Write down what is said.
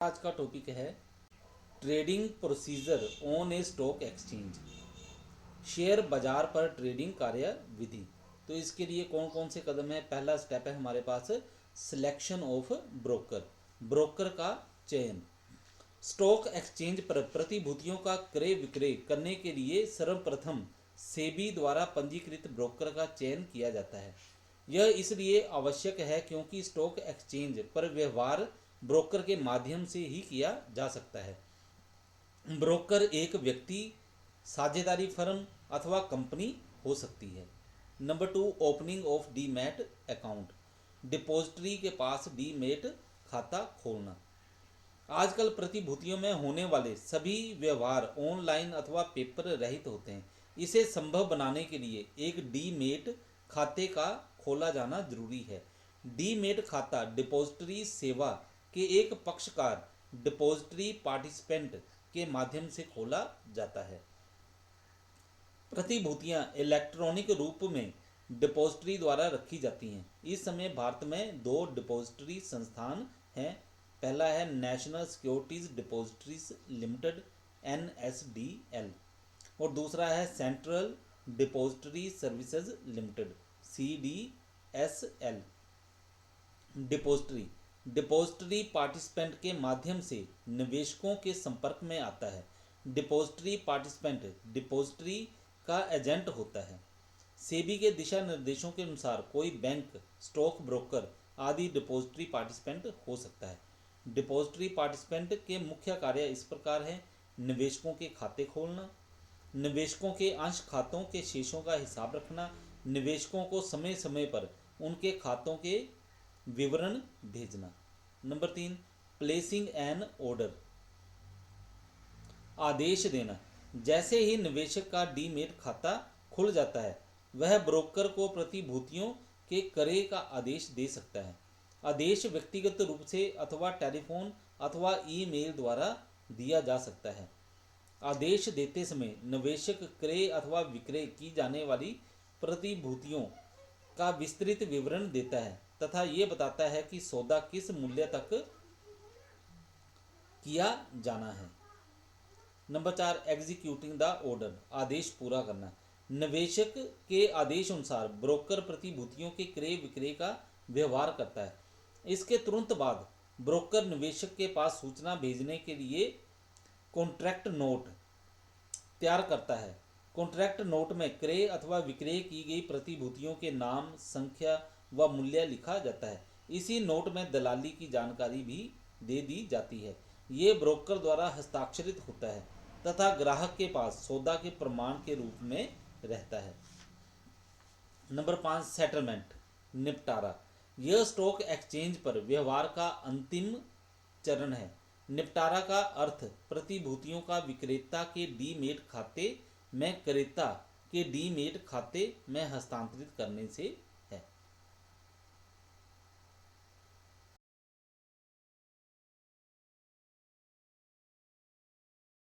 आज का टॉपिक है trading procedure on A stock exchange. Share बाजार पर ट्रेडिंग कार्य विधि। तो इसके लिए कौन कौन से कदम है। पहला स्टेप है हमारे पास सिलेक्शन ऑफ ब्रोकर, ब्रोकर का चयन। स्टॉक एक्सचेंज पर प्रतिभूतियों का क्रय विक्रय करने के लिए सर्वप्रथम सेबी द्वारा पंजीकृत ब्रोकर का चयन किया जाता है। यह इसलिए आवश्यक है क्योंकि स्टॉक एक्सचेंज पर व्यवहार ब्रोकर के माध्यम से ही किया जा सकता है। ब्रोकर एक व्यक्ति, साझेदारी फर्म अथवा कंपनी हो सकती है। Number 2, opening of demat account, depository के पास डीमैट खाता खोलना। आजकल प्रतिभूतियों में होने वाले सभी व्यवहार ऑनलाइन अथवा पेपर रहित होते हैं। इसे संभव बनाने के लिए एक डीमैट खाते का खोला जाना जरूरी है। डीमैट खाता डिपॉजिटरी सेवा के एक पक्षकार डिपॉजिटरी पार्टिसिपेंट के माध्यम से खोला जाता है। प्रतिभूतियां इलेक्ट्रॉनिक रूप में डिपॉजिटरी द्वारा रखी जाती हैं। इस समय भारत में 2 डिपॉजिटरी संस्थान हैं। पहला है national securities depositories limited NSDL और दूसरा है central depository services limited CDSL। Depository participant के माध्यम से निवेशकों के संपर्क में आता है। डिपॉजिटरी पार्टिसिपेंट डिपॉजिटरी का एजेंट होता है। सेबी के दिशा निर्देशों के अनुसार कोई बैंक, स्टॉक ब्रोकर आदि डिपॉजिटरी पार्टिसिपेंट हो सकता है। डिपॉजिटरी पार्टिसिपेंट के मुख्य कार्य इस प्रकार हैं। निवेशकों के खाते खोलना, निवेशकों के अंश खातों के शेषों का हिसाब रखना, निवेशकों को समय समय पर उनके खातों के विवरण भेजना। नंबर 3, प्लेसिंग एन ऑर्डर, आदेश देना। जैसे ही निवेशक का डीमैट खाता खुल जाता है वह ब्रोकर को प्रतिभूतियों के क्रय का आदेश दे सकता है। आदेश व्यक्तिगत रूप से अथवा टेलीफोन अथवा ईमेल द्वारा दिया जा सकता है। आदेश देते समय निवेशक क्रय अथवा विक्रय की जाने वाली प्रतिभूतियों का विस्तृत विवरण देता है तथा ये बताता है कि सौदा किस मूल्य तक किया जाना है। नंबर 4, एग्जीक्यूटिंग द ऑर्डर, आदेश पूरा करना। निवेशक के आदेश अनुसार ब्रोकर प्रतिभूतियों के क्रय विक्रय का व्यवहार करता है। इसके तुरंत बाद ब्रोकर निवेशक के पास सूचना भेजने के लिए कॉन्ट्रैक्ट नोट तैयार करता है। कॉन्ट्रैक्ट नोट में क्रय अथवा विक्रय की गई प्रतिभूतियों के नाम, संख्या व मूल्य लिखा जाता है। इसी नोट में दलाली की जानकारी भी दे दी जाती है। ये ब्रोकर द्वारा हस्ताक्षरित होता है तथा ग्राहक के पास सौदा के प्रमाण के रूप में रहता है। नंबर 5, सेटलमेंट, निपटारा। यह स्टॉक एक्सचेंज पर व्यवहार का अंतिम चरण है। निपटारा का अर्थ प्रतिभूतियों का विक्रेता के डीमैट खाते में क्रेता के डीमैट खाते में हस्तांतरित करने से